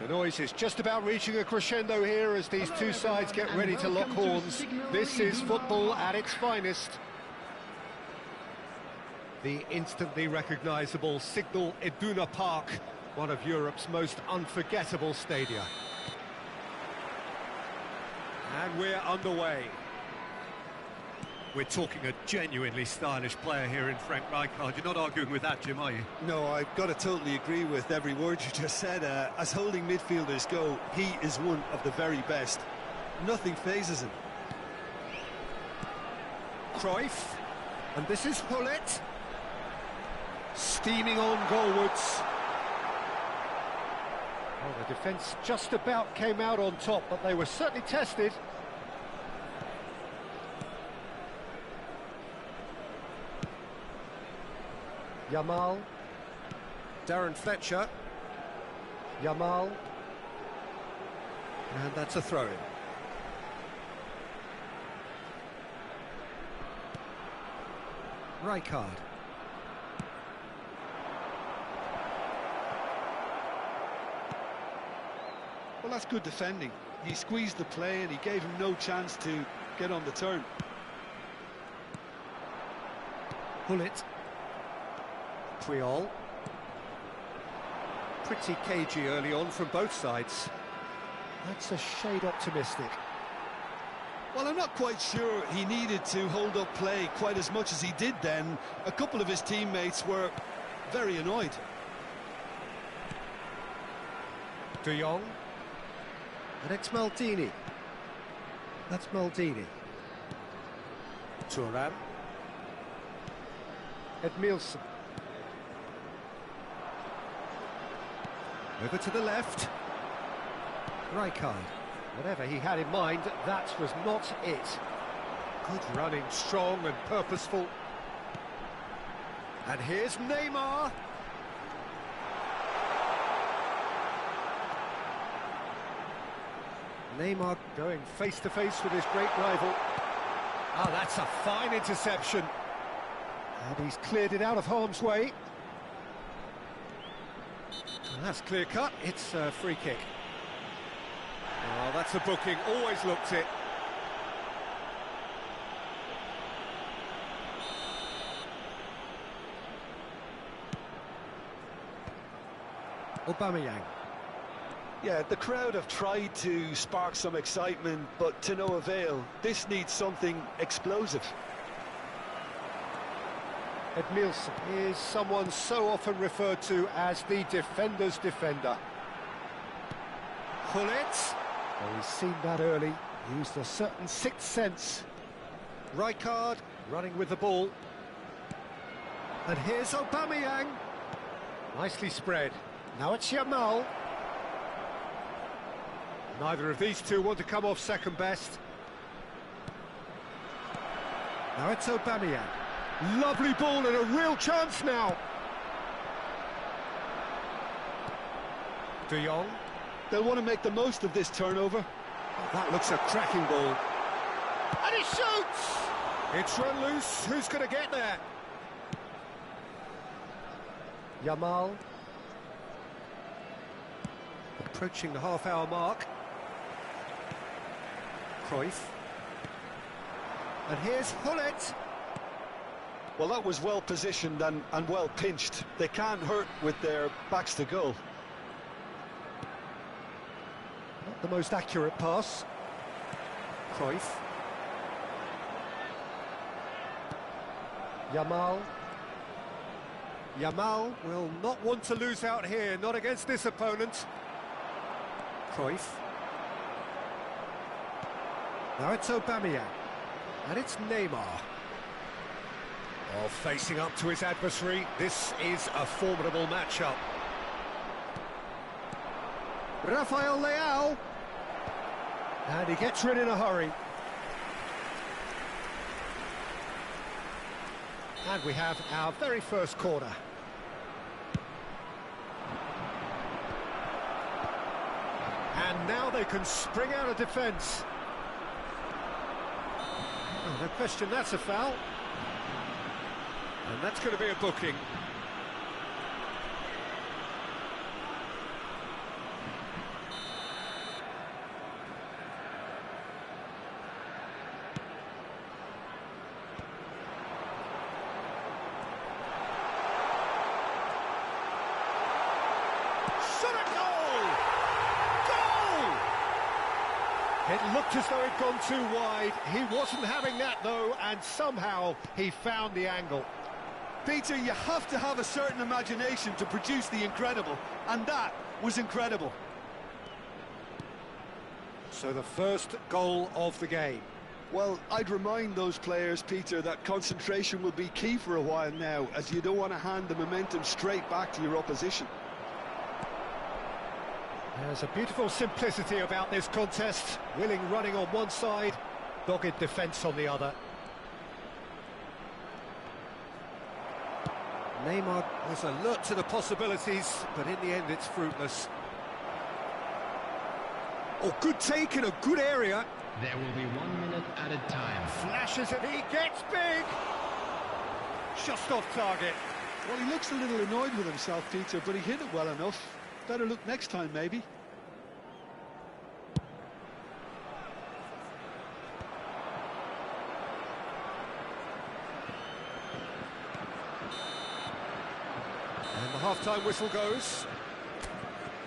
The noise is just about reaching a crescendo here as these two sides get ready to lock horns. This is football at its finest. The instantly recognisable Signal Iduna Park, one of Europe's most unforgettable stadia. And we're underway. We're talking a genuinely stylish player here in Frank Rijkaard. You're not arguing with that, Jim, are you? No, I've got to totally agree with every word you just said. As holding midfielders go, he is one of the very best. Nothing phases him. Cruyff, and this is Gullit. Steaming on goalwards. Well, the defence just about came out on top, but they were certainly tested. Yamal. Darren Fletcher. Yamal. And that's a throw-in. Rijkaard. Well, that's good defending. He squeezed the play and he gave him no chance to get on the turn. Gullit. Puyol. Pretty cagey early on from both sides. That's a shade optimistic. Well, I'm not quite sure he needed to hold up play quite as much as he did then. A couple of his teammates were very annoyed. De Jong. And it's Maldini. That's Maldini. Thuram. Edmilson. Over to the left. Rijkaard. Whatever he had in mind, that was not it. Good running, strong and purposeful. And here's Neymar. Neymar going face-to-face with his great rival. Ah, that's a fine interception. And he's cleared it out of harm's way. And that's clear-cut. It's a free kick. Oh, that's a booking. Always looked it. Aubameyang. Yeah, the crowd have tried to spark some excitement, but to no avail. This needs something explosive. Edmilson is someone so often referred to as the defender's defender. Gullit. Oh, he's seen that early. Used a certain sixth sense. Rijkaard running with the ball. And here's Aubameyang. Nicely spread. Now it's Yamal. Neither of these two want to come off second best. Now it's Aubameyang. Lovely ball and a real chance now. De Jong. They'll want to make the most of this turnover. Oh, that looks a cracking ball. And he shoots! It's run loose. Who's going to get there? Yamal. Approaching the half-hour mark. Cruyff. And here's Gullit. Well, that was well positioned and well pinched. They can't hurt with their backs to goal. Not the most accurate pass. Cruyff. Yamal. Yamal will not want to lose out here, not against this opponent. Cruyff. Now it's Aubameyang. And it's Neymar. Oh, facing up to his adversary, this is a formidable matchup. Rafael Leao. And he gets rid in a hurry. And we have our very first corner. And now they can spring out of defence. Oh, no question, that's a foul. And that's going to be a booking. It looked as though it'd gone too wide. He wasn't having that, though, and somehow he found the angle. Peter, you have to have a certain imagination to produce the incredible, and that was incredible. So the first goal of the game. Well, I'd remind those players, Peter, that concentration will be key for a while now, as you don't want to hand the momentum straight back to your opposition. There's a beautiful simplicity about this contest. Willing running on one side, dogged defence on the other. Neymar was alert to the possibilities, but in the end it's fruitless. Oh, good take in a good area. There will be 1 minute added time. Flashes and he gets big! Just off target. Well, he looks a little annoyed with himself, Peter, but he hit it well enough. Better look next time, maybe. And the half-time whistle goes.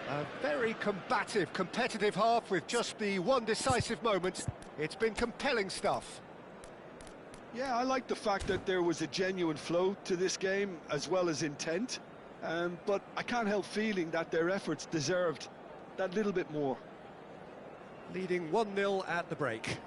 A very combative, competitive half with just the one decisive moment. It's been compelling stuff. Yeah, I like the fact that there was a genuine flow to this game, as well as intent. But I can't help feeling that their efforts deserved that little bit more. Leading 1-0 at the break.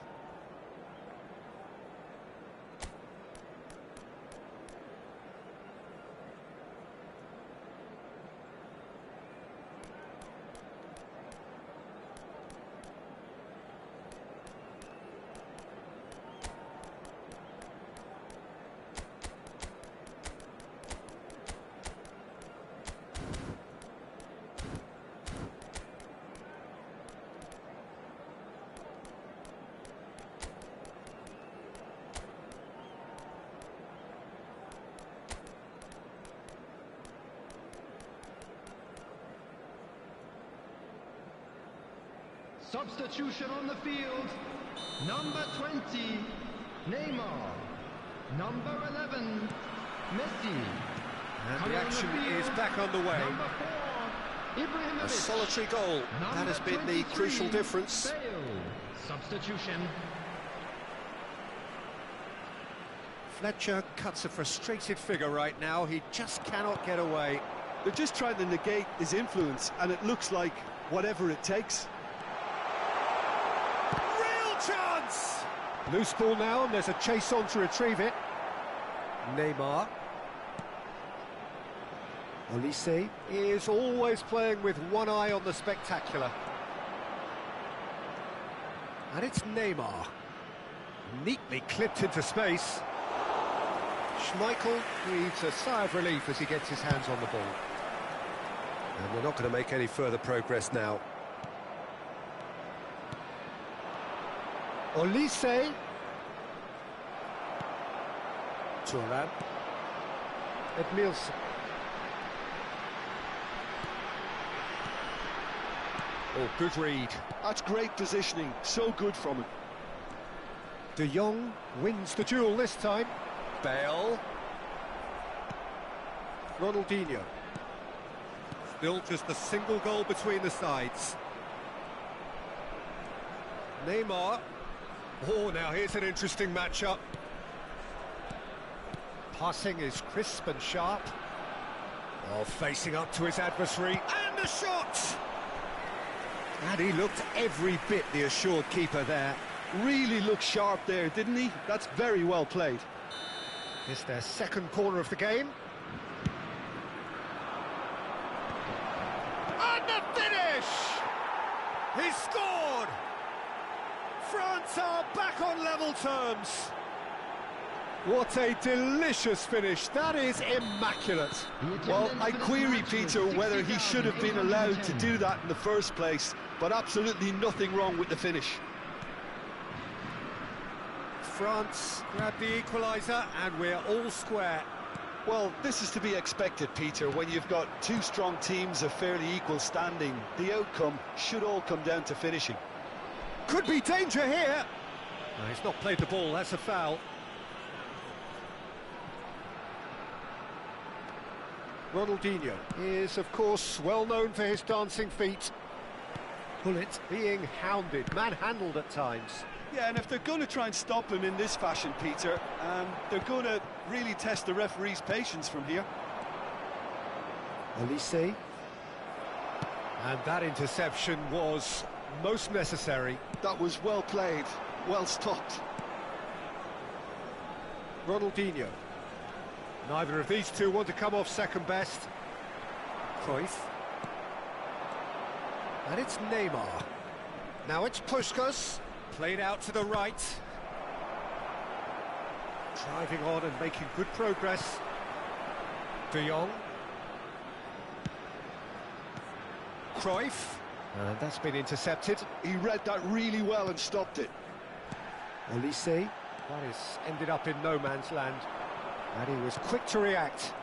Substitution on the field. Number 20, Neymar. Number 11, Messi. And the action is back underway. Number 4, Ibrahimovic. A solitary goal. That has been the crucial difference. Bale. Substitution. Fletcher cuts a frustrated figure right now. He just cannot get away. They're just trying to negate his influence, and it looks like whatever it takes. Chance! Loose ball now, and there's a chase on to retrieve it. Neymar. Olise is always playing with one eye on the spectacular. And it's Neymar. Neatly clipped into space. Schmeichel breathes a sigh of relief as he gets his hands on the ball. And we're not going to make any further progress now. Olise. Thuram. Edmilson. Oh, good read. That's great positioning, so good from him. De Jong wins the duel this time. Bale. Ronaldinho. Still just a single goal between the sides. Neymar. Oh, now here's an interesting matchup. Passing is crisp and sharp. Oh, facing up to his adversary, and the shot! And he looked every bit the assured keeper there. Really looked sharp there, didn't he? That's very well played. It's their second corner of the game. And the finish! He scored! France are back on level terms. What a delicious finish. That is immaculate. Well, I query, Peter, whether he should have been allowed to do that in the first place, but absolutely nothing wrong with the finish. France grab the equaliser, and we're all square. Well, this is to be expected, Peter, when you've got two strong teams of fairly equal standing. The outcome should all come down to finishing. Could be danger here. No, he's not played the ball, that's a foul. Ronaldinho is, of course, well known for his dancing feet. Pullet being hounded, manhandled at times. Yeah, and if they're going to try and stop him in this fashion, Peter, they're going to really test the referee's patience from here. Elise. And that interception was most necessary. That was well played, well stopped. Ronaldinho. Neither of these two want to come off second best. Cruyff. And it's Neymar. Now it's Puskas. Played out to the right. Driving on and making good progress. De Jong. Cruyff. And that's been intercepted. He read that really well and stopped it. Elise. That is ended up in no man's land. And he was quick to react.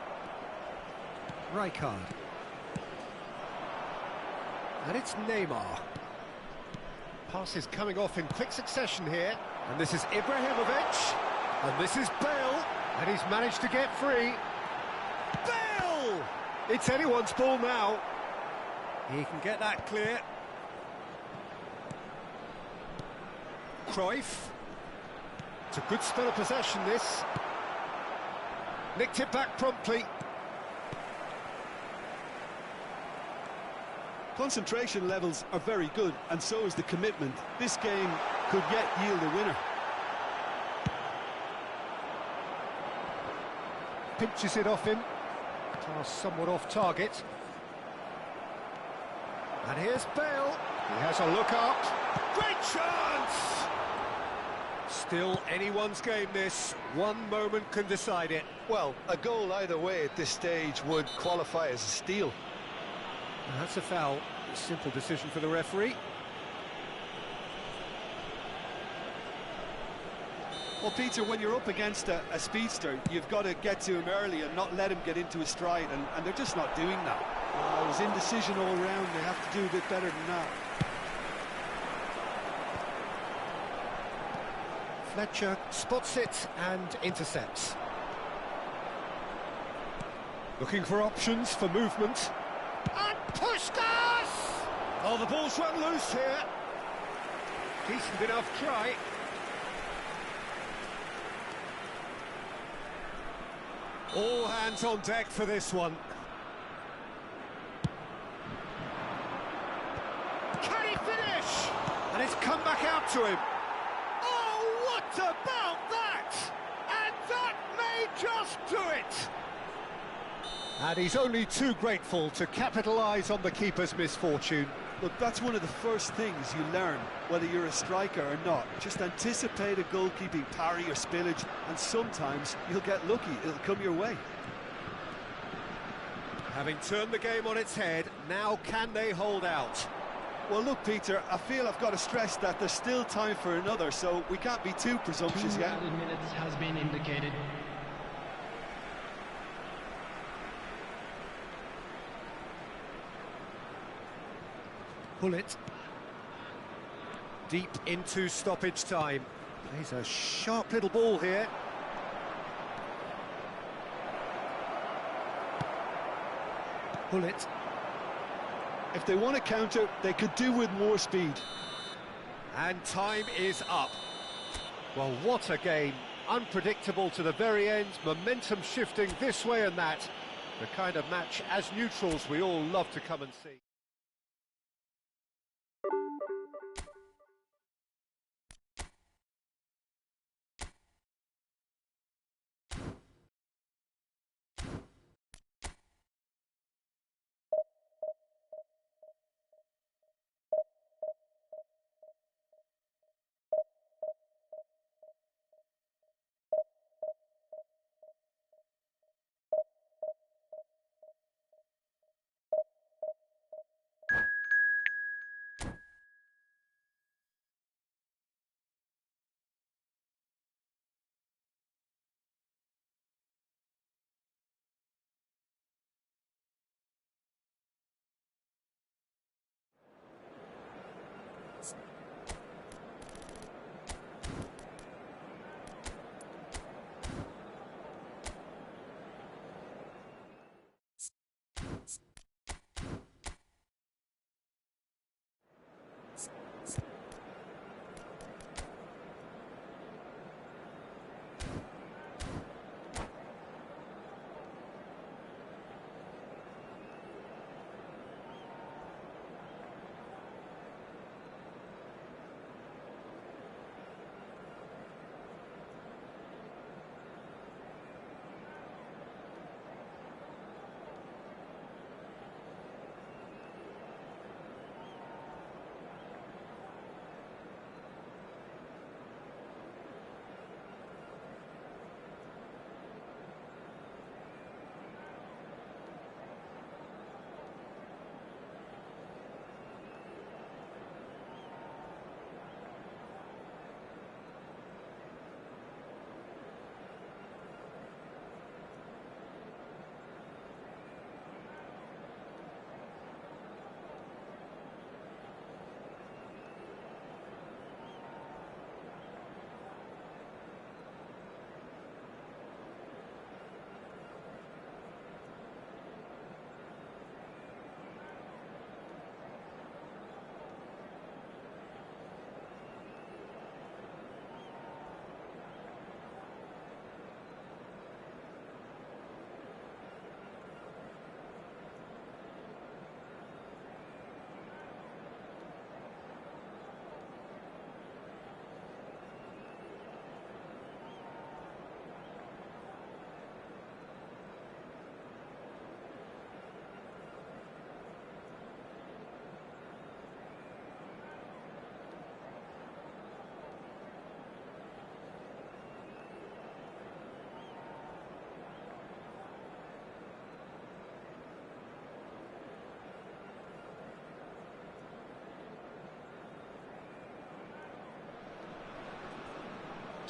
Rijkaard. And it's Neymar. Passes coming off in quick succession here. And this is Ibrahimovic. And this is Bale. And he's managed to get free. Bale! It's anyone's ball now. He can get that clear. Cruyff. It's a good spell of possession, this. Nicked it back promptly. Concentration levels are very good, and so is the commitment. This game could yet yield a winner. Pinches it off him. Pass somewhat off target. And here's Bale. He has a look up. Great chance! Still anyone's game, this. One moment can decide it. Well, a goal either way at this stage would qualify as a steal. That's a foul. A simple decision for the referee. Well, Peter, when you're up against a speedster, you've got to get to him early and not let him get into his stride, and they're just not doing that. It was indecision all round. They have to do a bit better than that. Fletcher spots it and intercepts. Looking for options for movement. And Puskas! Oh, the ball's run loose here. Decent enough try. All hands on deck for this one. Can he finish? And it's come back out to him. Oh, what about that? And that may just do it. And he's only too grateful to capitalise on the keeper's misfortune. Look, that's one of the first things you learn, whether you're a striker or not. Just anticipate a goalkeeping parry or spillage, and sometimes you'll get lucky. It'll come your way. Having turned the game on its head, now can they hold out? Well, look, Peter, I feel I've got to stress that there's still time for another, so we can't be too presumptuous 2 yet. added minutes has been indicated. Pullet. Deep into stoppage time. Plays a sharp little ball here. Pullet. If they want to counter, they could do with more speed. And time is up. Well, what a game. Unpredictable to the very end, momentum shifting this way and that. The kind of match, as neutrals, we all love to come and see.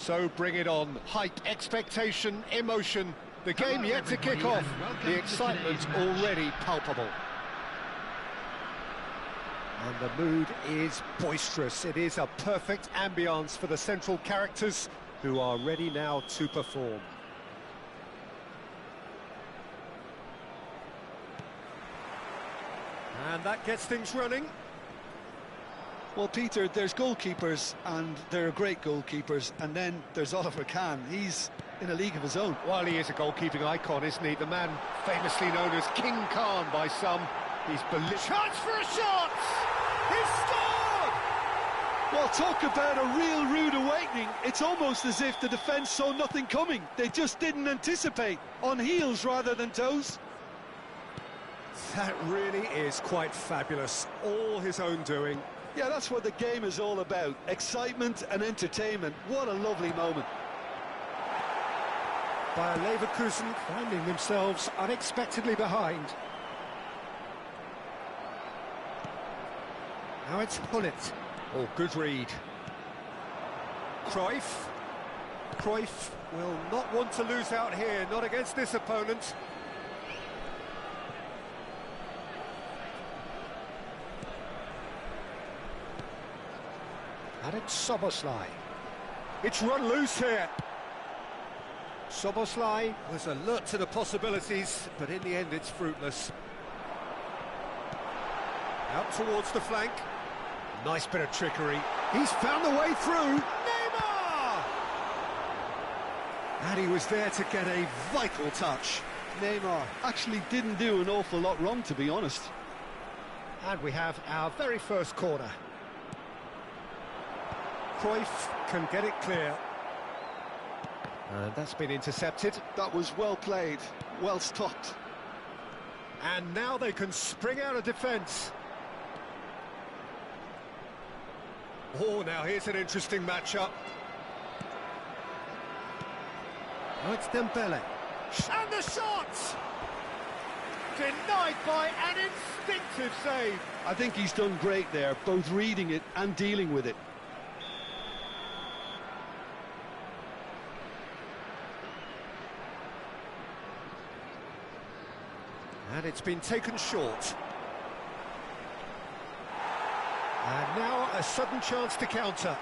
So bring it on. Hype, expectation, emotion. The game yet to kick off. The excitement already palpable. And the mood is boisterous. It is a perfect ambience for the central characters who are ready now to perform. And that gets things running. Well, Peter, there's goalkeepers, and they're great goalkeepers, and then there's Oliver Kahn. He's in a league of his own. Well, he is a goalkeeping icon, isn't he? The man famously known as King Khan by some. He's chance for a shot! He's scored! Well, talk about a real rude awakening. It's almost as if the defence saw nothing coming. They just didn't anticipate, on heels rather than toes. That really is quite fabulous. All his own doing. Yeah, that's what the game is all about. Excitement and entertainment. What a lovely moment. Bayer Leverkusen finding themselves unexpectedly behind. Now it's Gullit. Oh, good read. Cruyff. Cruyff will not want to lose out here, not against this opponent. And it's Szoboszlai. It's run loose here. Szoboszlai was alert to the possibilities, but in the end it's fruitless. Out towards the flank. Nice bit of trickery. He's found the way through. Neymar! And he was there to get a vital touch. Neymar actually didn't do an awful lot wrong, to be honest. And we have our very first corner. Cruyff can get it clear. And that's been intercepted. That was well played, well stopped. And now they can spring out of defence. Oh, now here's an interesting matchup. Now it's Dembele. And the shot! Denied by an instinctive save. I think he's done great there, both reading it and dealing with it. And it's been taken short. And now a sudden chance to counter.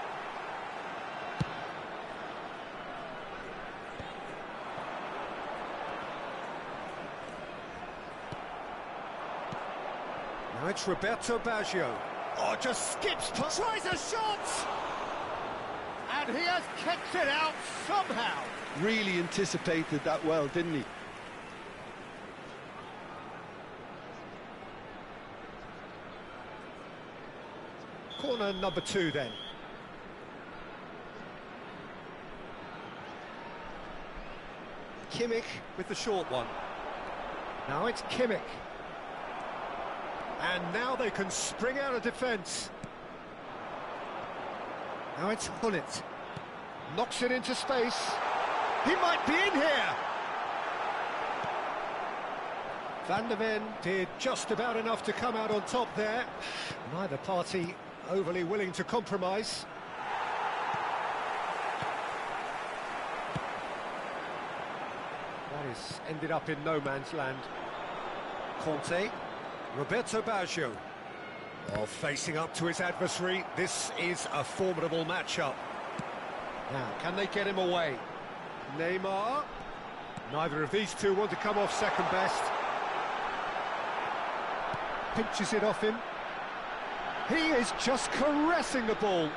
Now it's Roberto Baggio. Oh, just skips, tries a shot! And he has kept it out somehow. Really anticipated that well, didn't he? Corner number 2 then. Kimmich with the short one. Now it's Kimmich. And now they can spring out of defence. Now it's Gullit. Knocks it into space. He might be in here. Van der Ven did just about enough to come out on top there. Neither party overly willing to compromise. That has ended up in no man's land. Conte, Roberto Baggio. While facing up to his adversary, this is a formidable matchup. Now, can they get him away? Neymar. Neither of these two want to come off second best. Pinches it off him. He is just caressing the ball.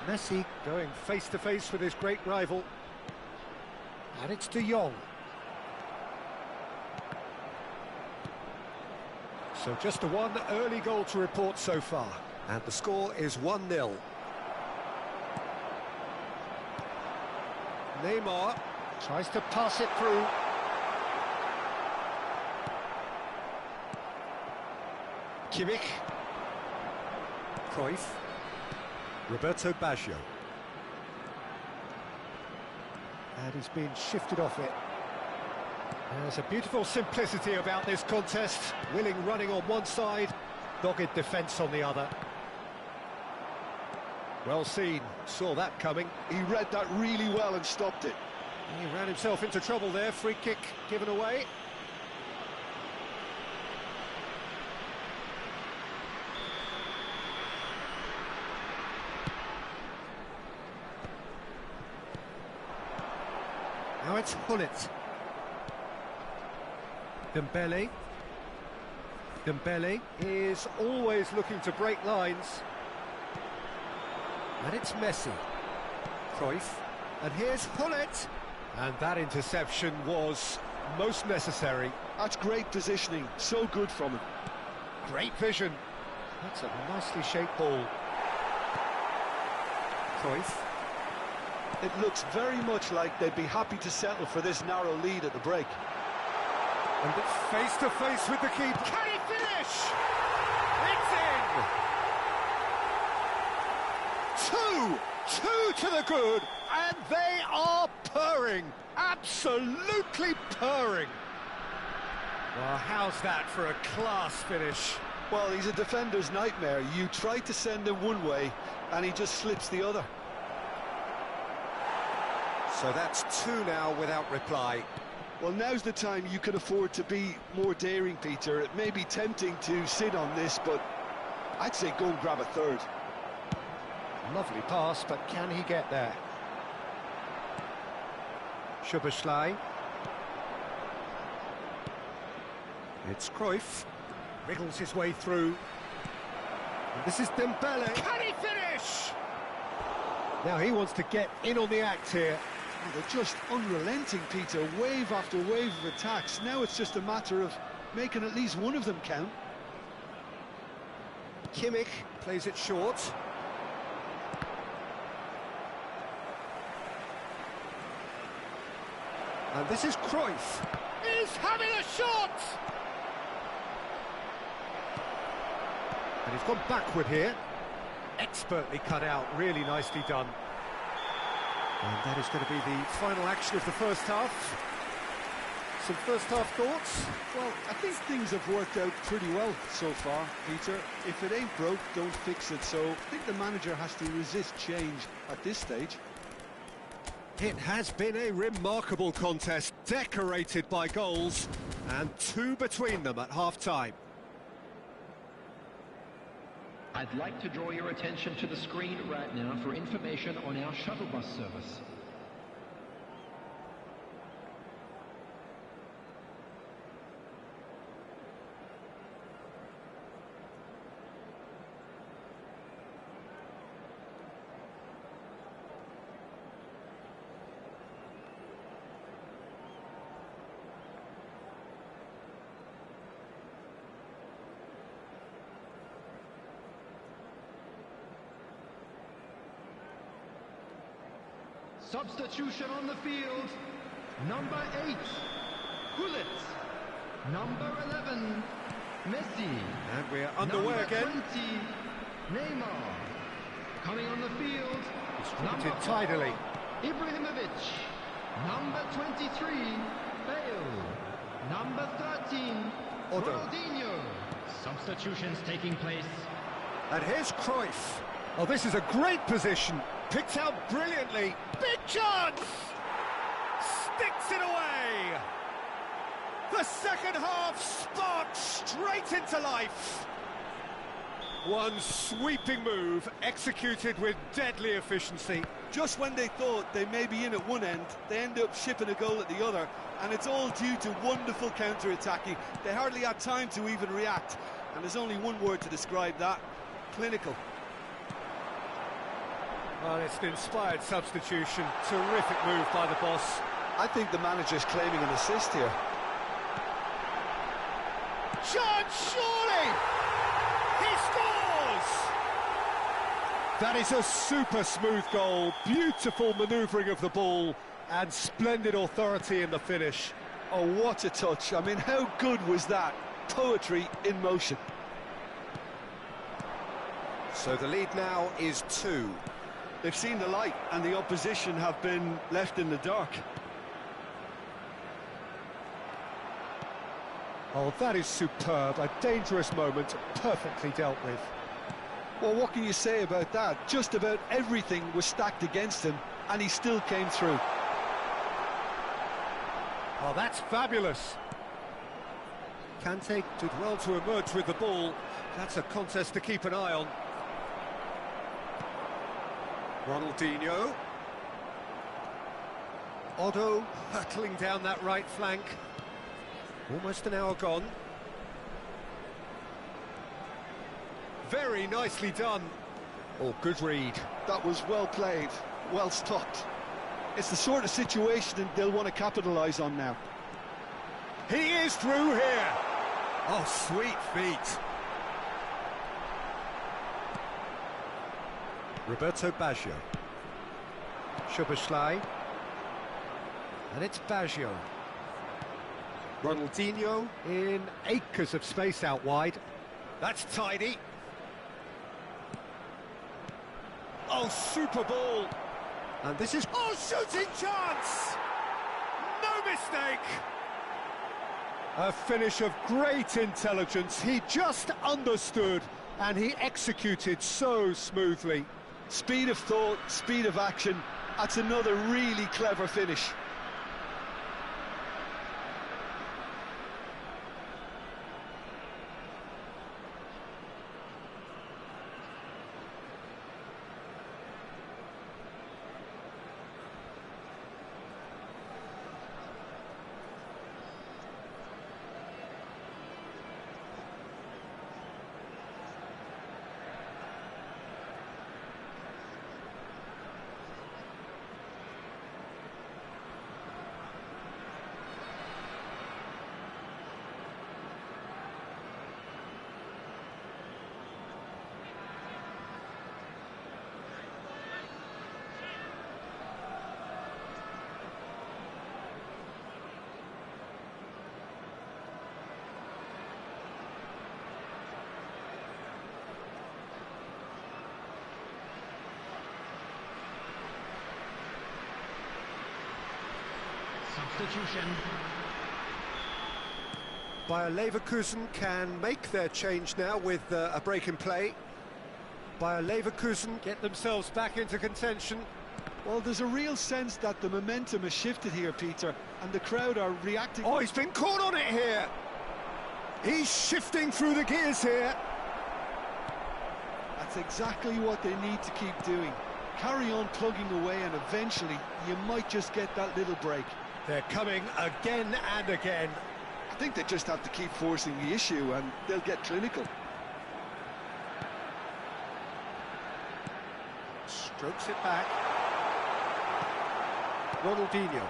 Messi going face-to-face with his great rival. And it's De Jong. So just the one early goal to report so far. And the score is 1-0. Neymar tries to pass it through. Kimmich. Cruyff. Roberto Baggio. And he's been shifted off it. There's a beautiful simplicity about this contest. Willing running on one side, dogged defence on the other. Well seen, saw that coming. He read that really well and stopped it. He ran himself into trouble there, free kick given away. Now it's Hullet. Dembele. Dembele is always looking to break lines. And it's Messi. Cruyff. And here's Hullet. And that interception was most necessary. That's great positioning, so good from him. Great vision. That's a nicely shaped ball. Cruyff. It looks very much like they'd be happy to settle for this narrow lead at the break. And it's face to face with the keeper. Can he finish? It's in! Two to the good, and they are purring. Absolutely purring. Well, how's that for a class finish? Well, he's a defender's nightmare. You try to send him one way, and he just slips the other. So that's two now without reply. Well, now's the time you can afford to be more daring, Peter. It may be tempting to sit on this, but I'd say go and grab a third. Lovely pass, but can he get there? Szoboszlai. It's Cruyff. Wriggles his way through. And this is Dembele. Can he finish? Now he wants to get in on the act here. They're just unrelenting, Peter. Wave after wave of attacks. Now it's just a matter of making at least one of them count. Kimmich plays it short. And this is Cruyff. He's having a shot! And he's gone backward here. Expertly cut out, really nicely done. And that is going to be the final action of the first half. Some first half thoughts? Well, I think things have worked out pretty well so far, Peter. If it ain't broke, don't fix it. So I think the manager has to resist change at this stage. It has been a remarkable contest, decorated by goals, and two between them at half-time. I'd like to draw your attention to the screen right now for information on our shuttle bus service. Substitution on the field. Number 8, Hullet. Number 11, Messi. And we're underway Number again. 20, Neymar. Coming on the field. Distributed tidily. Ibrahimovic. Number 23, Bale. Number 13, Otto. Ronaldinho. Substitutions taking place. And here's Cruyff. Oh, this is a great position. Picked out brilliantly. Big chance! Sticks it away! The second half sparked straight into life. One sweeping move, executed with deadly efficiency. Just when they thought they may be in at one end, they end up shipping a goal at the other, and it's all due to wonderful counter-attacking. They hardly had time to even react, and there's only one word to describe that: clinical. Well, it's an inspired substitution. Terrific move by the boss. I think the manager's claiming an assist here. Chance, surely! He scores! That is a super smooth goal. Beautiful manoeuvring of the ball and splendid authority in the finish. Oh, what a touch. I mean, how good was that? Poetry in motion. So the lead now is 2. They've seen the light, and the opposition have been left in the dark. Oh, that is superb. A dangerous moment, perfectly dealt with. Well, what can you say about that? Just about everything was stacked against him, and he still came through. Oh, that's fabulous. Kante did well to emerge with the ball. That's a contest to keep an eye on. Ronaldinho. Otto hurtling down that right flank. Almost an hour gone. Very nicely done. Oh, good read. That was well played, well stopped. It's the sort of situation they'll want to capitalise on now. He is through here. Oh, sweet feet. Roberto Baggio. Szoboszlai. And it's Baggio. Ronaldinho in acres of space out wide. That's tidy. Oh, super ball. And this is... Oh, shooting chance! No mistake! A finish of great intelligence. He just understood and he executed so smoothly. Speed of thought, speed of action. That's another really clever finish. Substitution. Bayer Leverkusen can make their change now with a break in play. Bayer Leverkusen get themselves back into contention. Well, there's a real sense that the momentum has shifted here, Peter, and the crowd are reacting. Oh, he's been caught on it here. He's shifting through the gears here. That's exactly what they need to keep doing. Carry on plugging away, and eventually you might just get that little break. They're coming again and again. I think they just have to keep forcing the issue and they'll get clinical. Strokes it back. Ronaldinho.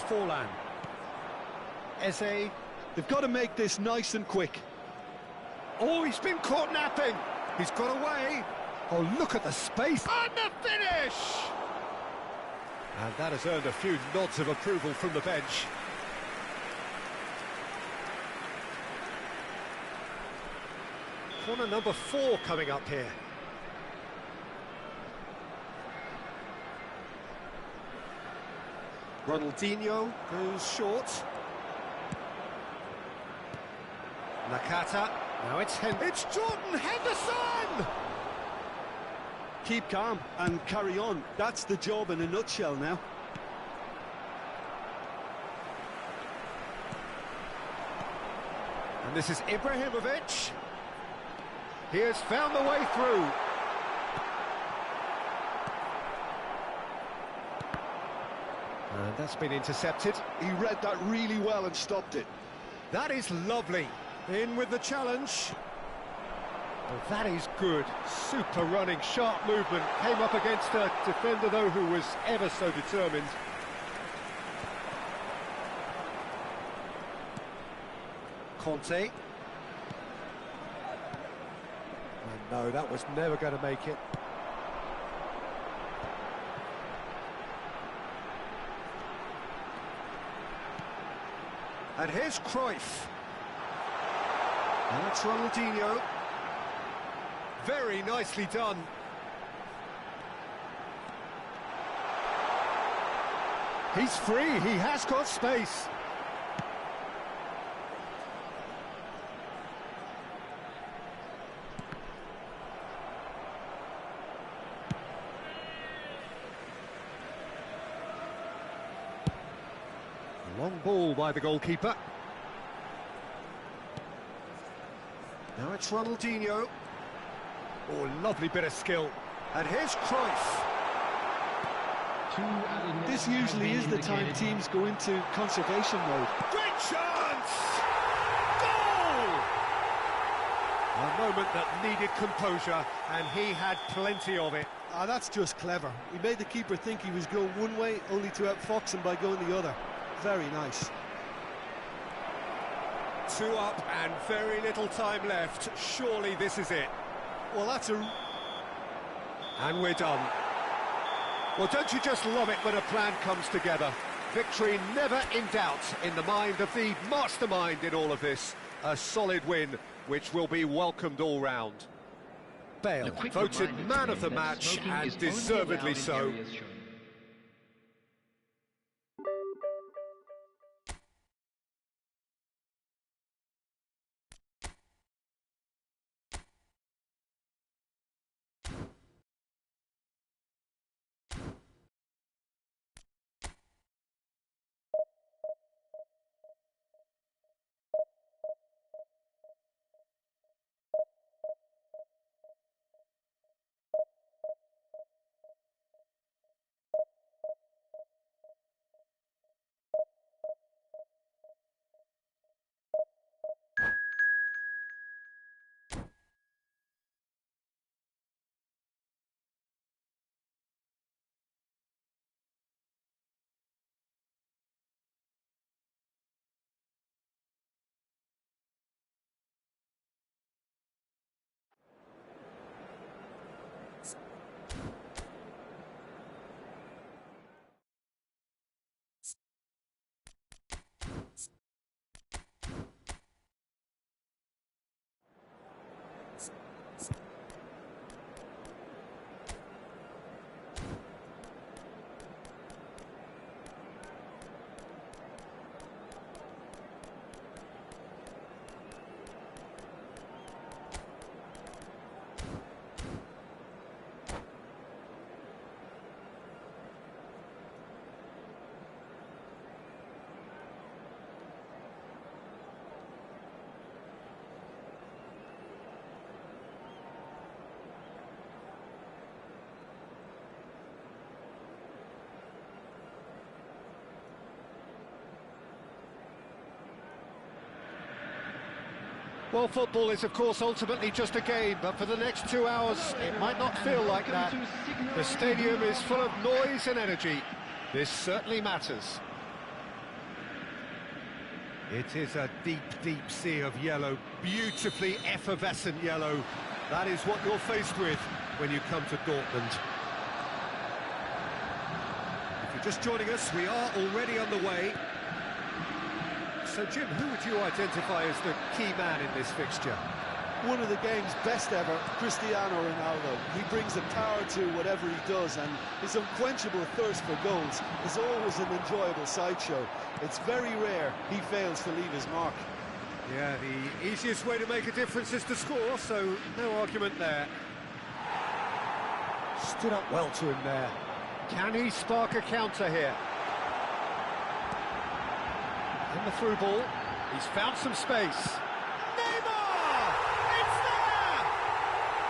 Forlan. Eze. They've got to make this nice and quick. Oh, he's been caught napping. He's got away. Oh, look at the space. And the finish! And that has earned a few nods of approval from the bench. Corner number 4 coming up here. Ronaldinho goes short. Nakata. Now it's Jordan Henderson! Keep calm and carry on. That's the job in a nutshell now. And this is Ibrahimovic. He has found the way through. And that's been intercepted. He read that really well and stopped it. That is lovely. In with the challenge. Well, that is good. Super running, sharp movement. Came up against a defender, though, who was ever so determined. Conte. And no, that was never going to make it. And here's Cruyff. And that's Ronaldinho. Very nicely done. He's free, he has got space. Long ball by the goalkeeper. Now it's Ronaldinho. Oh, lovely bit of skill. And here's Cruyff. This usually is the time teams go into conservation mode. Great chance! Goal! A moment that needed composure, and he had plenty of it. Ah, that's just clever. He made the keeper think he was going one way, only to outfox him by going the other. Very nice. 2 up and very little time left. Surely this is it. Well, that's a... And we're done. Well, don't you just love it when a plan comes together? Victory never in doubt in the mind of the mastermind in all of this. A solid win, which will be welcomed all round. Bale voted man of the match, and deservedly so. Well, football is, of course, ultimately just a game, but for the next 2 hours, it might not feel like that. The stadium is full of noise and energy. This certainly matters. It is a deep, deep sea of yellow, beautifully effervescent yellow. That is what you're faced with when you come to Dortmund. If you're just joining us, we are already underway. So, Jim, who would you identify as the key man in this fixture? One of the game's best ever, Cristiano Ronaldo. He brings a power to whatever he does, and his unquenchable thirst for goals is always an enjoyable sideshow. It's very rare he fails to leave his mark. Yeah, the easiest way to make a difference is to score, so no argument there. Stood up well to him there. Can he spark a counter here? In the through ball, he's found some space. Neymar! It's there!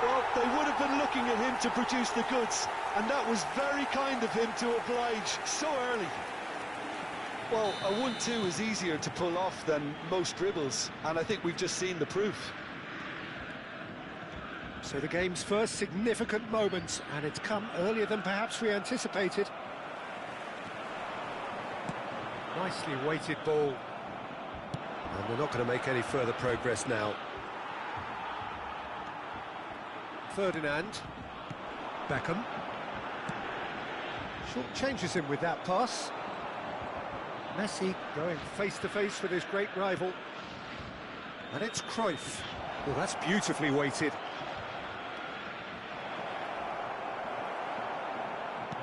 Well, they would have been looking at him to produce the goods, and that was very kind of him to oblige so early. Well, a 1-2 is easier to pull off than most dribbles, and I think we've just seen the proof. So the game's first significant moment, and it's come earlier than perhaps we anticipated. Nicely weighted ball. And they're not going to make any further progress now. Ferdinand. Beckham. Short changes him with that pass. Messi going face-to-face with his great rival. And it's Cruyff. Oh, that's beautifully weighted.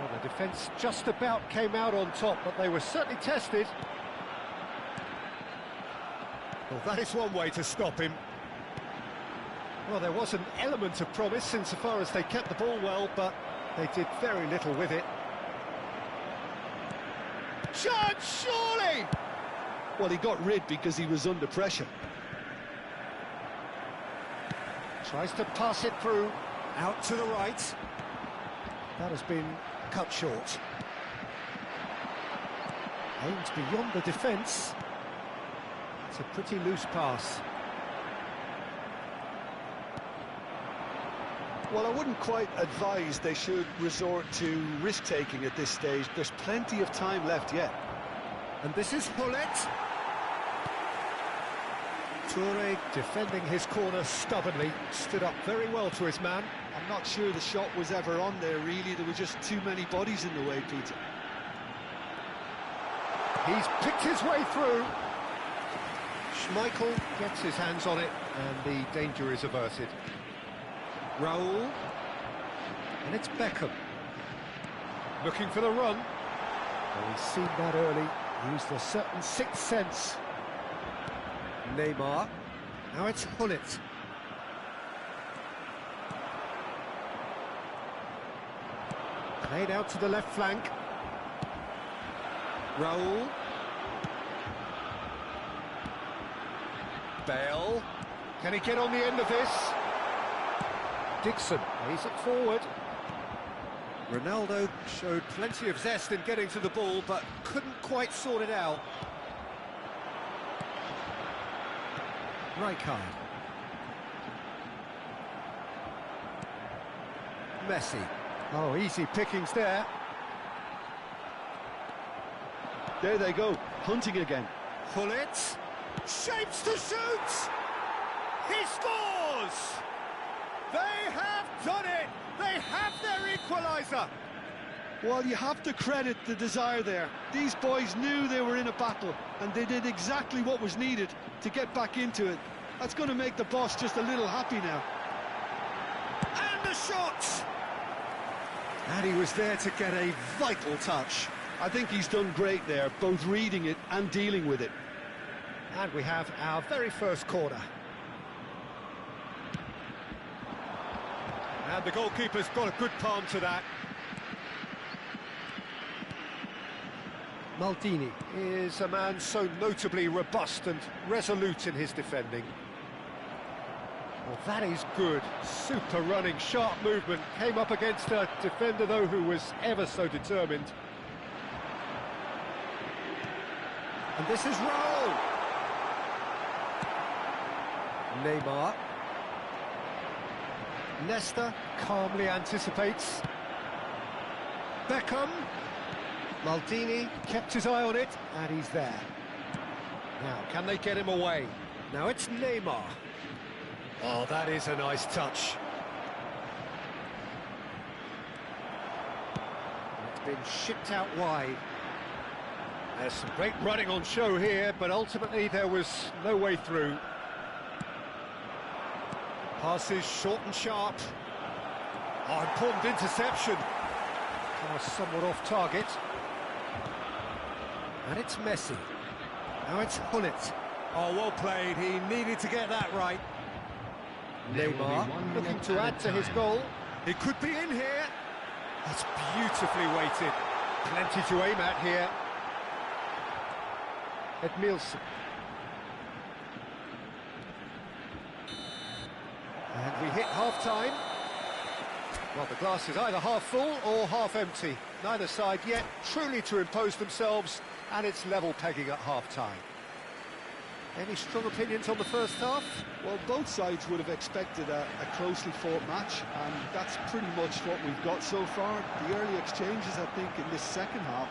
Well, the defence just about came out on top, but they were certainly tested. Well, that is one way to stop him. Well, there was an element of promise insofar as they kept the ball well, but they did very little with it. Chance, surely! Well, he got rid because he was under pressure. Tries to pass it through, out to the right. That has been cut short. Aimed beyond the defence. It's a pretty loose pass. Well, I wouldn't quite advise they should resort to risk-taking at this stage. There's plenty of time left yet. And this is Hullet. Toure defending his corner stubbornly, stood up very well to his man. I'm not sure the shot was ever on there, really. There were just too many bodies in the way, Peter. He's picked his way through. Schmeichel gets his hands on it, and the danger is averted. Raul, and it's Beckham. Looking for the run. Well, he's seen that early, used a certain sixth sense. Neymar, now it's Hullet. Played out to the left flank. Raul. Bale. Can he get on the end of this? Dixon plays it forward. Ronaldo showed plenty of zest in getting to the ball, but couldn't quite sort it out. Rijkaard. Messi. Oh, easy pickings there. There they go, hunting again. Hullet. Shapes to shoot! He scores! They have done it! They have their equaliser! Well, you have to credit the desire there. These boys knew they were in a battle, and they did exactly what was needed to get back into it. That's going to make the boss just a little happy now. And the shot! And he was there to get a vital touch. I think he's done great there, both reading it and dealing with it. And we have our very first corner. And the goalkeeper's got a good palm to that. Maldini is a man so notably robust and resolute in his defending. Well, that is good. Super running, sharp movement. Came up against a defender, though, who was ever so determined. And this is Raul. Neymar. Nesta calmly anticipates. Beckham. Maldini kept his eye on it, and he's there. Now, can they get him away? Now it's Neymar. Oh, that is a nice touch. It's been shipped out wide. There's some great running on show here, but ultimately there was no way through. Passes short and sharp. Oh, important interception. Somewhat off target. And it's Messi. Now it's Hullet. Oh, well played. He needed to get that right. Neymar looking to add to his goal. It could be in here. That's beautifully weighted. Plenty to aim at here. Edmilson. And we hit half-time. Well, the glass is either half full or half empty. Neither side yet truly to impose themselves, and it's level pegging at half-time. Any strong opinions on the first half? Well, both sides would have expected a closely fought match, and that's pretty much what we've got so far. The early exchanges, I think, in this second half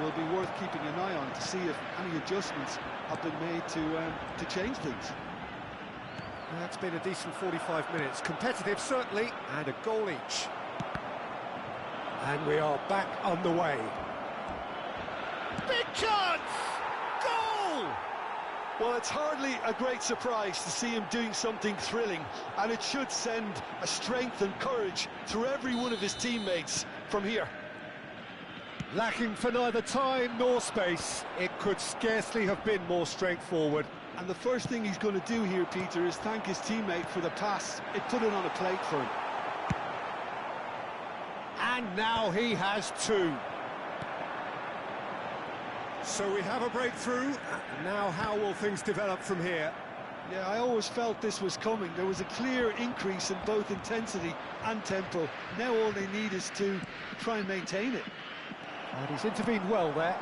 will be worth keeping an eye on to see if any adjustments have been made to change things. That's been a decent 45 minutes. Competitive, certainly, and a goal each. And we are back underway. Big chance! Goal! Well, it's hardly a great surprise to see him doing something thrilling, and it should send a strength and courage through every one of his teammates from here. Lacking for neither time nor space, it could scarcely have been more straightforward. And the first thing he's going to do here, Peter, is thank his teammate for the pass. It put it on a plate for him. And now he has two. So we have a breakthrough. Now how will things develop from here? Yeah, I always felt this was coming. There was a clear increase in both intensity and tempo. Now all they need is to try and maintain it. And he's intervened well there.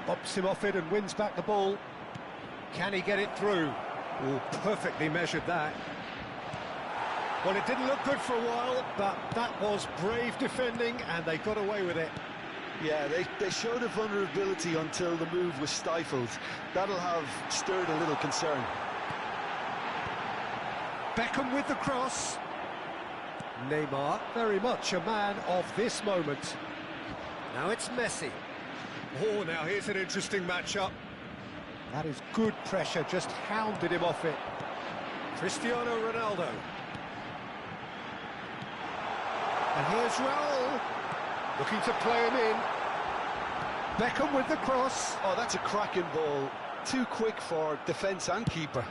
Bops him off it and wins back the ball. Can he get it through? Oh, perfectly measured that. Well, it didn't look good for a while, but that was brave defending, and they got away with it. Yeah, they showed a vulnerability until the move was stifled. That'll have stirred a little concern. Beckham with the cross. Neymar, very much a man of this moment. Now it's Messi. Oh, now here's an interesting matchup. That is good pressure, just hounded him off it. Cristiano Ronaldo. And here's Raul, looking to play him in. Beckham with the cross. Oh, that's a cracking ball. Too quick for defence and keeper.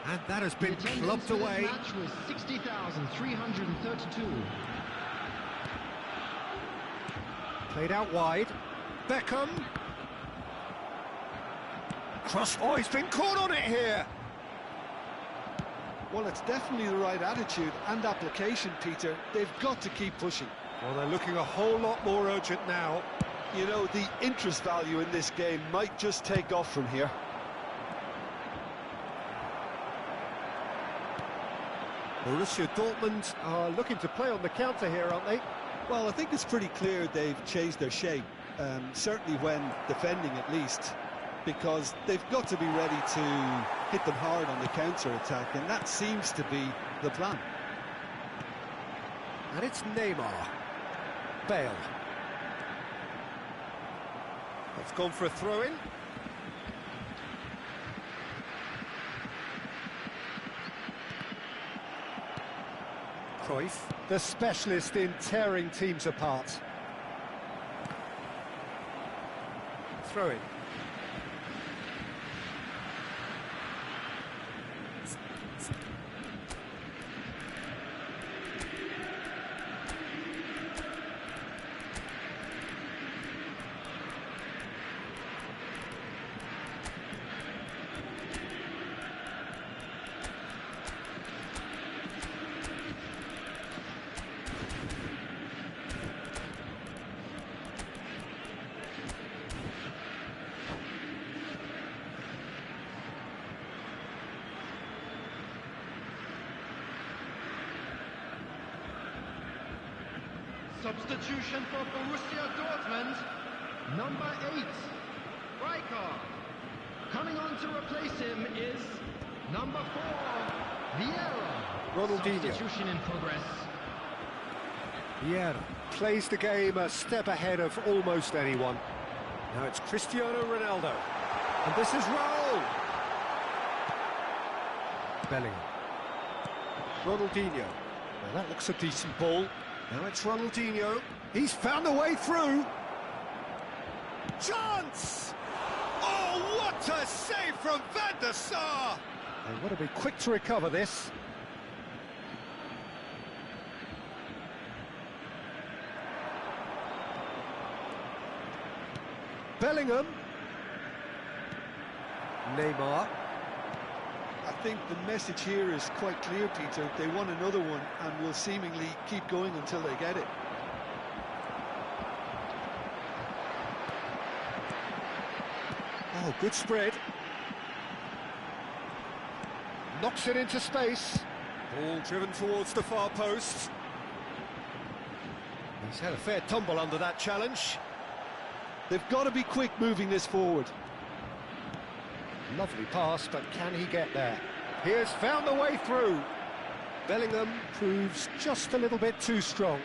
And that has been clubbed away. The match was 60,332. Played out wide. Beckham. Cross. Oh, he's been caught on it here. Well, it's definitely the right attitude and application, Peter. They've got to keep pushing. Well, they're looking a whole lot more urgent now. You know, the interest value in this game might just take off from here. Borussia Dortmund are looking to play on the counter here, aren't they? Well, I think it's pretty clear they've changed their shape, certainly when defending at least, because they've got to be ready to hit them hard on the counter-attack, and that seems to be the plan. And it's Neymar. Bale. It's gone for a throw-in. Cruyff, the specialist in tearing teams apart. Throw-in. Substitution for Borussia Dortmund, number 8, Rijkaard. Coming on to replace him is number 4, Vieira. Ronaldinho. Substitution in progress. Vieira plays the game a step ahead of almost anyone. Now it's Cristiano Ronaldo. And this is Raul. Bellingham. Ronaldinho. Well, that looks a decent ball. Now it's Ronaldinho. He's found a way through. Chance! Oh, what a save from Van der Sar! They want to be quick to recover this. Bellingham. Neymar. I think the message here is quite clear, Peter. They want another one and will seemingly keep going until they get it. Oh, good spread. Knocks it into space. Ball driven towards the far post. He's had a fair tumble under that challenge. They've got to be quick moving this forward. Lovely pass, but can he get there? He has found a way through. Bellingham proves just a little bit too strong.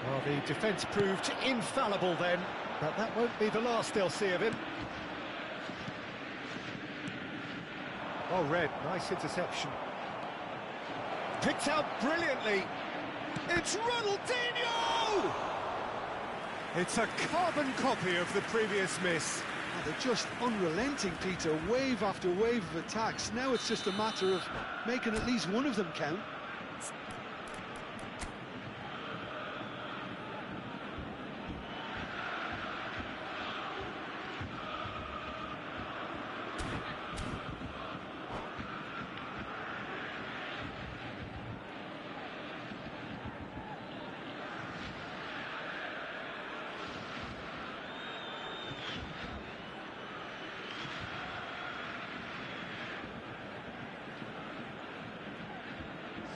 Well, the defence proved infallible then, but that won't be the last they'll see of him. Oh, Red, nice interception. Picked out brilliantly. It's Ronaldinho! It's a carbon copy of the previous miss. Oh, they're just unrelenting, Peter. Wave after wave of attacks. Now it's just a matter of making at least one of them count.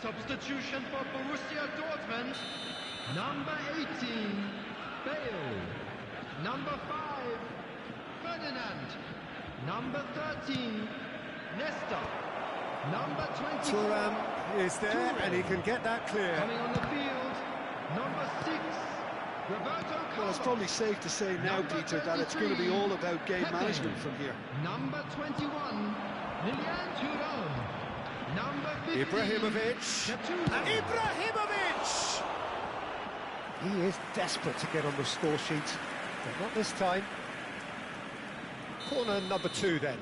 Substitution for Borussia Dortmund. Number 18, Bale. Number 5, Ferdinand. Number 13, Nesta. Number 24, Thuram is there, Toure. and he can get that clear. Coming on the field, number 6, Roberto Carlos. Well, it's probably safe to say now, Number Peter, that it's going to be 23, all about game Pepe. management from here. Number 21, Lilian Thuram. Number 15, Ibrahimovic. Gattuso. Ibrahimovic! He is desperate to get on the score sheet, but not this time. Corner number 2 then.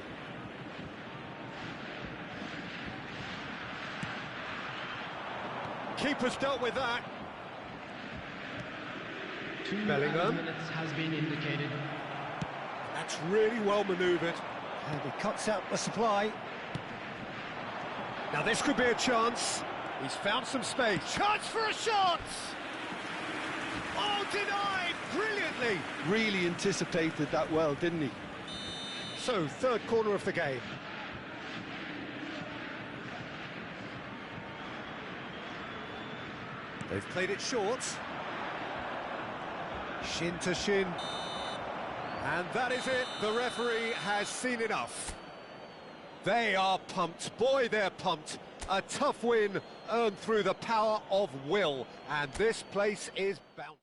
Keeper's dealt with that. 2 Bellingham. minutes has been indicated. That's really well manoeuvred. And he cuts out the supply. Now this could be a chance. He's found some space. Chance for a shot! Oh, denied brilliantly. Really anticipated that well, didn't he? So, third corner of the game. They've played it short. Shin to shin. And that is it. The referee has seen enough. They are pumped. Boy, they're pumped. A tough win earned through the power of will. And this place is bound.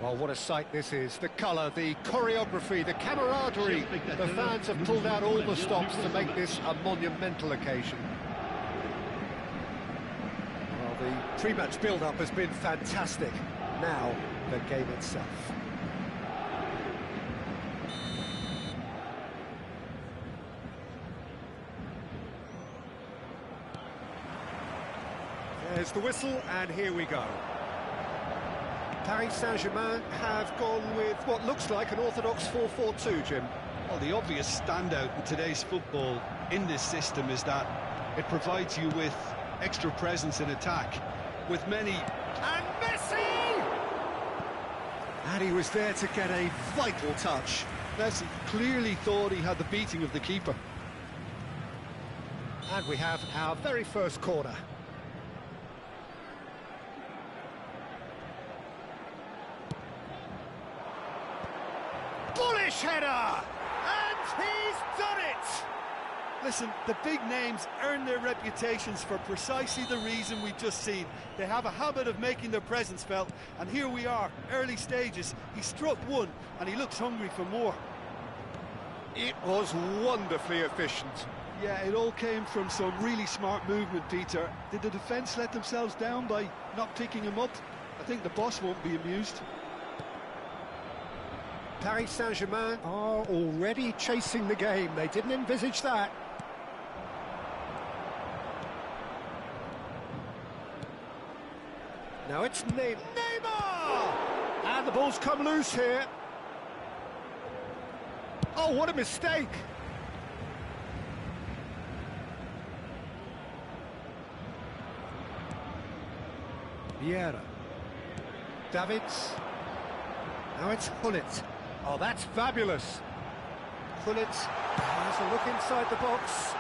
Well, what a sight this is. The colour, the choreography, the camaraderie. The fans have pulled out all the stops to make this a monumental occasion. Well, the pre-match build-up has been fantastic. Now, the game itself. There's the whistle, and here we go. Paris Saint-Germain have gone with what looks like an orthodox 4-4-2, Jim. Well, the obvious standout in today's football in this system is that it provides you with extra presence in attack, with many... And Messi! And he was there to get a vital touch. Messi clearly thought he had the beating of the keeper. And we have our very first corner. Bullish header! And he's done it! Listen, the big names earn their reputations for precisely the reason we've just seen. They have a habit of making their presence felt, and here we are, early stages. He struck one, and he looks hungry for more. It was wonderfully efficient. Yeah, it all came from some really smart movement, Peter. Did the defence let themselves down by not picking him up? I think the boss won't be amused. Paris Saint-Germain are already chasing the game. They didn't envisage that. Now it's Neymar! And the ball's come loose here. Oh, what a mistake! Vieira. Davids. Now it's Gullit. Oh, that's fabulous. Gullit has a look inside the box.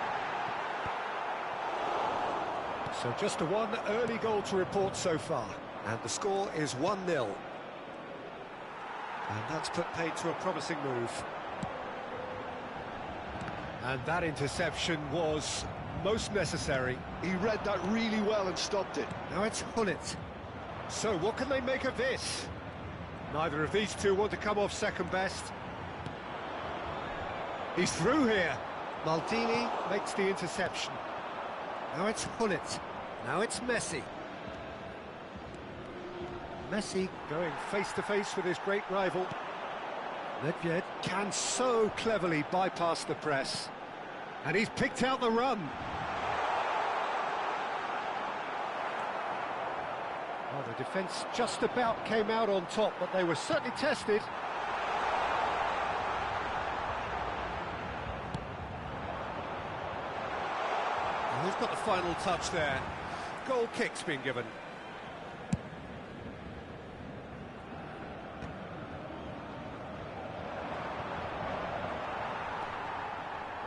So just one early goal to report so far. And the score is 1-0. And that's put paid to a promising move. And that interception was most necessary. He read that really well and stopped it. Now it's Gullit. So what can they make of this? Neither of these two want to come off second best. He's through here. Maldini makes the interception. Now it's Gullit. Now it's Messi. Messi going face-to-face with his great rival. Nedved can so cleverly bypass the press. And he's picked out the run. Well, the defence just about came out on top, but they were certainly tested. And who's got the final touch there? Goal kick's been given.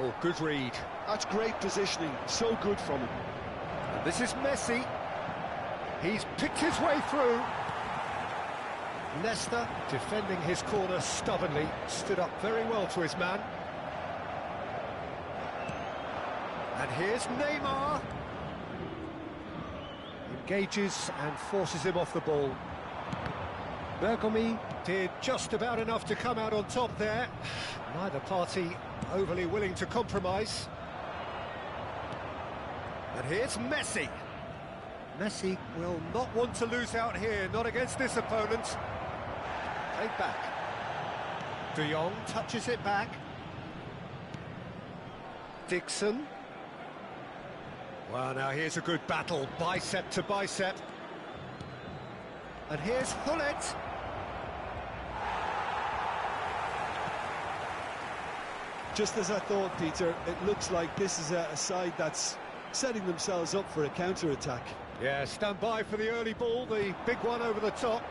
Oh, good read. That's great positioning, so good from him. And this is Messi. He's picked his way through. Nesta, defending his corner stubbornly, stood up very well to his man. And here's Neymar. Engages and forces him off the ball. Bergomi did just about enough to come out on top there. Neither party overly willing to compromise. And here's Messi. Messi will not want to lose out here, not against this opponent. Played back. De Jong touches it back. Dixon. Well, now here's a good battle, bicep to bicep. And here's Gullit. Just as I thought, Peter, it looks like this is a side that's setting themselves up for a counter-attack. Yeah, stand by for the early ball, the big one over the top.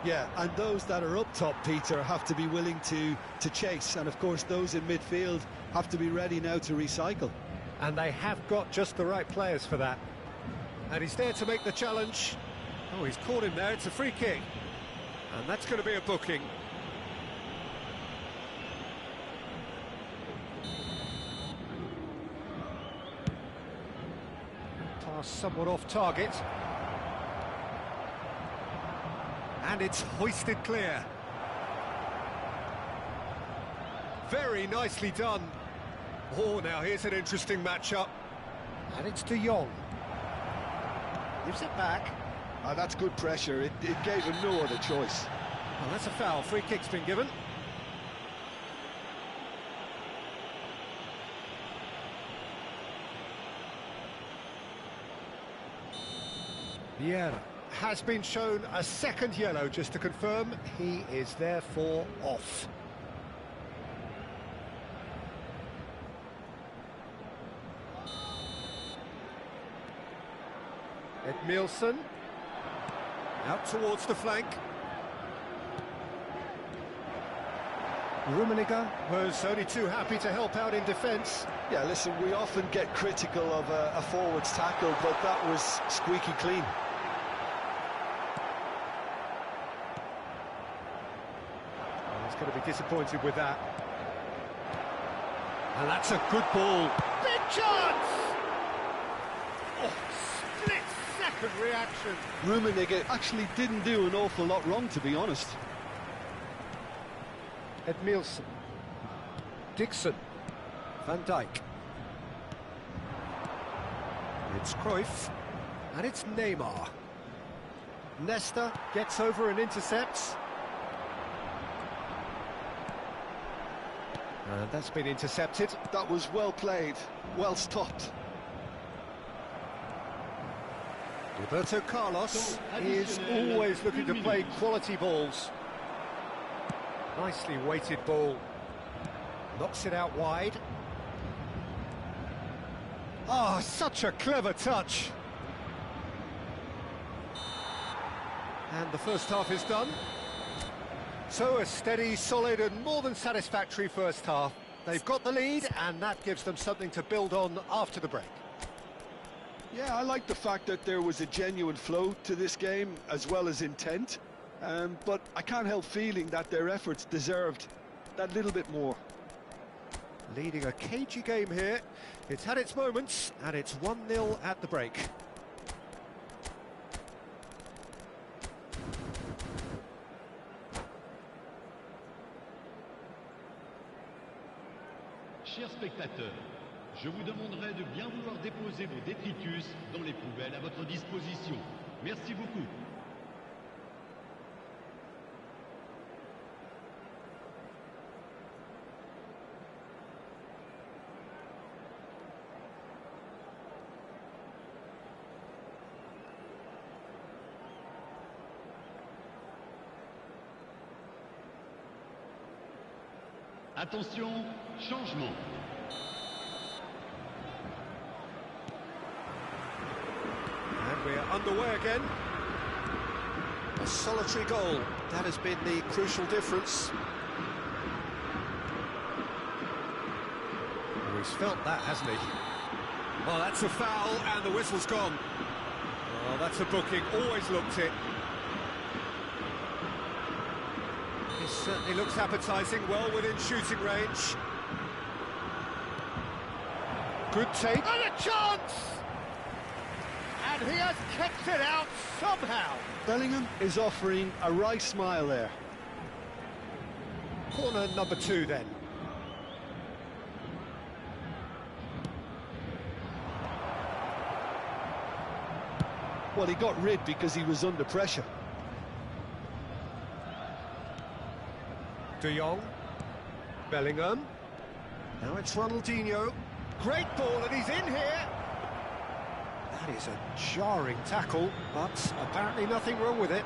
Yeah, and those that are up top, Peter, have to be willing to chase. And, of course, those in midfield have to be ready now to recycle. And they have got just the right players for that. And he's there to make the challenge. Oh, he's caught him there, it's a free kick. And that's going to be a booking. Pass somewhat off target. And it's hoisted clear. Very nicely done. Oh, now here's an interesting matchup. And it's De Jong. Gives it back. That's good pressure. It gave him no other choice. Well, that's a foul. Free kick's been given. Vieira has been shown a second yellow, just to confirm. He is therefore off. Edmilson. Out towards the flank. Rummenigge was only too happy to help out in defence. Yeah, listen, we often get critical of a forward's tackle, but that was squeaky clean. Well, he's going to be disappointed with that. And that's a good ball. Big chance! Oh, split-second reaction. Rummenigge actually didn't do an awful lot wrong, to be honest. Edmilson. Dixon. Van Dijk. It's Cruyff. And it's Neymar. Nesta gets over and intercepts. And that's been intercepted. That was well played, well stopped. Roberto Carlos is always looking to play quality balls. Nicely weighted ball. Knocks it out wide. Oh, such a clever touch. And the first half is done. So a steady, solid and more than satisfactory first half. They've got the lead and that gives them something to build on after the break. Yeah, I like the fact that there was a genuine flow to this game as well as intent. But I can't help feeling that their efforts deserved that little bit more. Leading a cagey game here. It's had its moments, and it's 1-0 at the break. Chers spectateurs, je vous demanderai de bien vouloir déposer vos détritus dans les poubelles à votre disposition. Merci beaucoup. Attention, changement. And we're underway again. A solitary goal. That has been the crucial difference. Oh, he's felt that, hasn't he? Well, that's a foul, and the whistle's gone. Oh, that's a booking. Always looked it. It certainly looks appetising, well within shooting range. Good take. And a chance! And he has kept it out somehow. Bellingham is offering a wry smile there. Corner number 2 then. Well, he got rid because he was under pressure. De Jong, Bellingham, now it's Ronaldinho, great ball and he's in here. That is a jarring tackle, but apparently nothing wrong with it.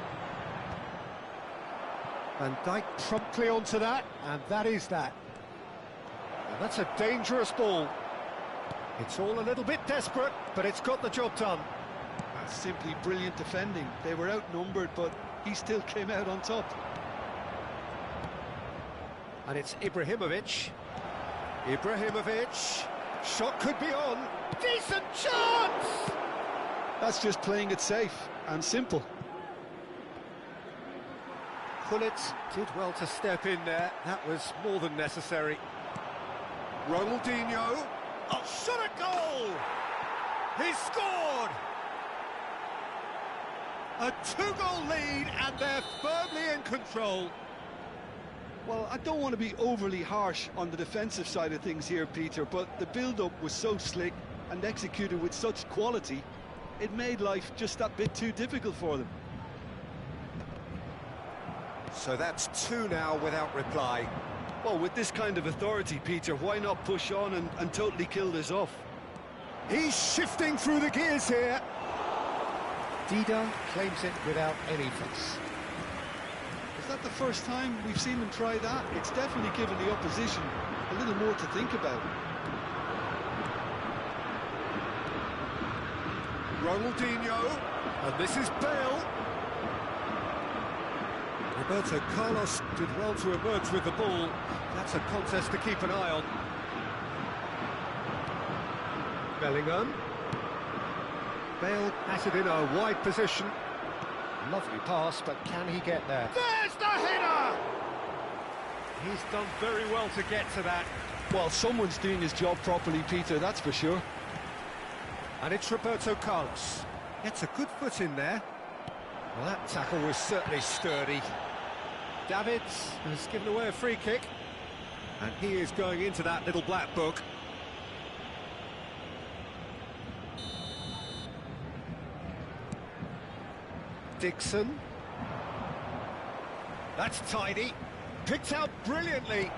Van Dijk promptly onto that, and that is that. And that's a dangerous ball. It's all a little bit desperate, but it's got the job done. That's simply brilliant defending. They were outnumbered, but he still came out on top. And it's Ibrahimovic. Ibrahimovic. Shot could be on. Decent chance! That's just playing it safe and simple. Gullit did well to step in there. That was more than necessary. Ronaldinho. Oh, shot a goal! He scored! A 2-goal lead, and they're firmly in control. Well, I don't want to be overly harsh on the defensive side of things here, Peter, but the build-up was so slick and executed with such quality, it made life just that bit too difficult for them. So that's two now without reply. Well, with this kind of authority, Peter, why not push on and totally kill this off? He's shifting through the gears here. Dida claims it without any fuss. Is that the first time we've seen them try that? It's definitely given the opposition a little more to think about. Ronaldinho, and this is Bale. Roberto Carlos did well to emerge with the ball. That's a contest to keep an eye on. Bellingham. Bale has it in a wide position. Lovely pass, but can he get there? There's the header! He's done very well to get to that. Well, someone's doing his job properly, Peter, that's for sure. And it's Roberto Carlos. Gets a good foot in there. Well, that tackle was certainly sturdy. Davids has given away a free kick. And he is going into that little black book. Dixon. That's tidy. Picked out brilliantly.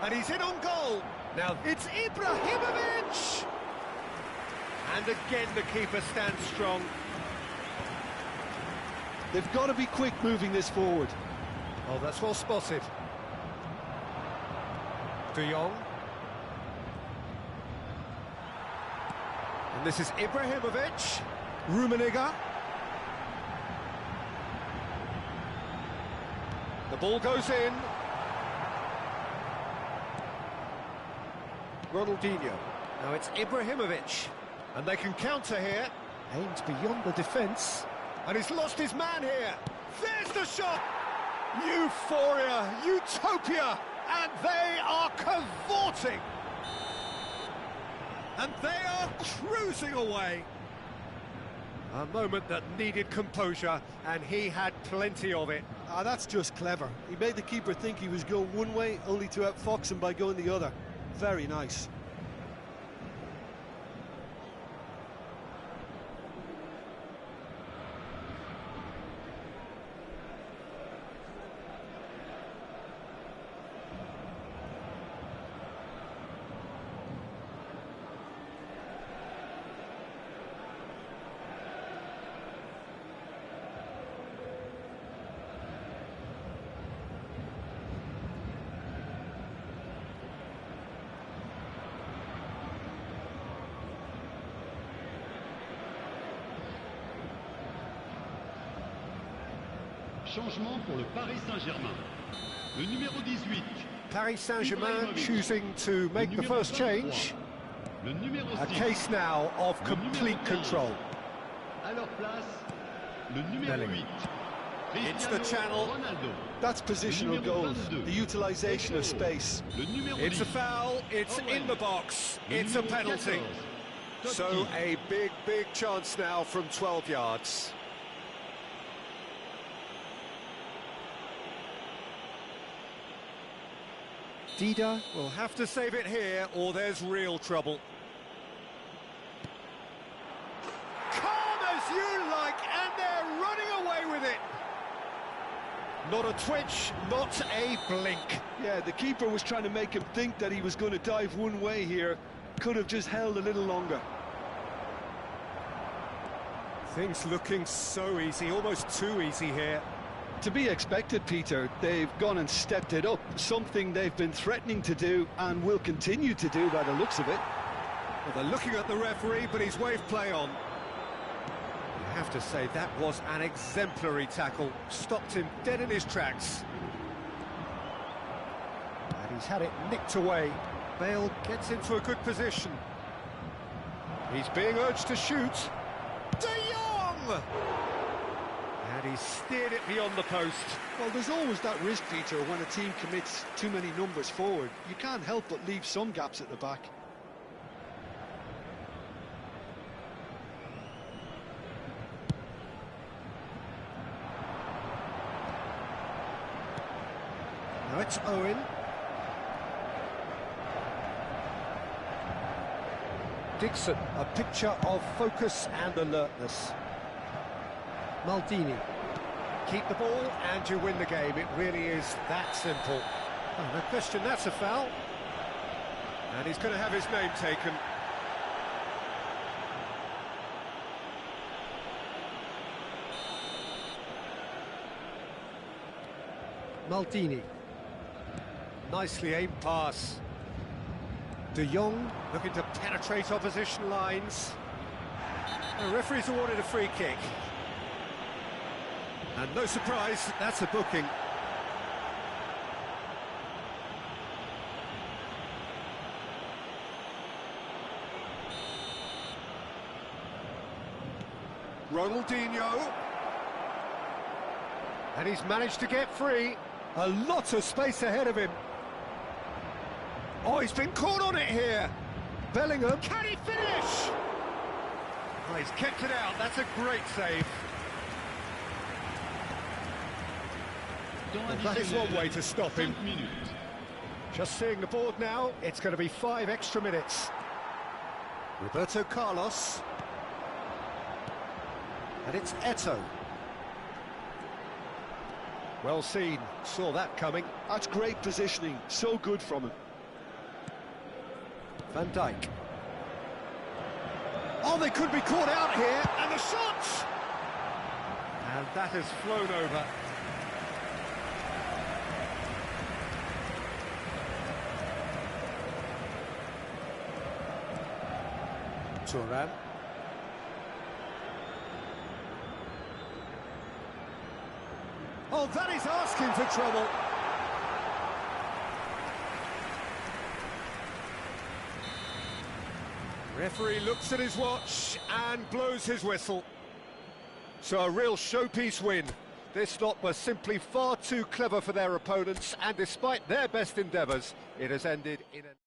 And he's in on goal. Now it's Ibrahimovic. And again the keeper stands strong. They've got to be quick moving this forward. Oh, that's well spotted. De Jong. And this is Ibrahimovic. Rummenigge. The ball goes in. Ronaldinho. Now it's Ibrahimovic. And they can counter here. Aimed beyond the defence. And he's lost his man here. There's the shot! Euphoria, utopia, and they are cavorting. And they are cruising away. A moment that needed composure, and he had plenty of it. Ah, that's just clever. He made the keeper think he was going one way, only to outfox him by going the other. Very nice. Changement pour le Paris Saint-Germain. Le numéro 18. Paris Saint-Germain choosing to make the first change. Le numéro 6. A case now of complete control. À leur place, le numéro 8. It's the channel. Ronaldo. That's positional goals, the utilisation of space. Le numéro It's a 10. foul, it's in the box, it's a penalty. So a big, big chance now from 12 yards. Dida will have to save it here, or there's real trouble. Calm as you like, and they're running away with it. Not a twitch, not a blink. Yeah, the keeper was trying to make him think that he was going to dive one way here. Could have just held a little longer. Things looking so easy, almost too easy here. To be expected, Peter. They've gone and stepped it up, something they've been threatening to do and will continue to do by the looks of it. Well, they're looking at the referee, but he's waved play on. I have to say, that was an exemplary tackle. Stopped him dead in his tracks. And he's had it nicked away. Bale gets into a good position. He's being urged to shoot. De Jong! And he steered it beyond the post. Well, there's always that risk, Peter, when a team commits too many numbers forward. You can't help but leave some gaps at the back. Now it's Owen. Dixon, a picture of focus and alertness. Maldini. Keep the ball and you win the game. It really is that simple. Oh, no question, that's a foul. And he's going to have his name taken. Maldini. Nicely aimed pass. De Jong looking to penetrate opposition lines. The referee's awarded a free kick. And no surprise, that's a booking. Ronaldinho. And he's managed to get free. A lot of space ahead of him. Oh, he's been caught on it here. Bellingham, can he finish? Oh, he's kept it out, that's a great save. Well, that is one way to stop him. Just seeing the board now, it's going to be 5 extra minutes. Roberto Carlos. And it's Eto'o. Well seen, saw that coming. That's great positioning, so good from him. Van Dijk. Oh, they could be caught out here, and the shot! And that has flown over. Thuram. Oh, that is asking for trouble. Referee looks at his watch and blows his whistle. So a real showpiece win. This lot was simply far too clever for their opponents, and despite their best endeavours, it has ended in a...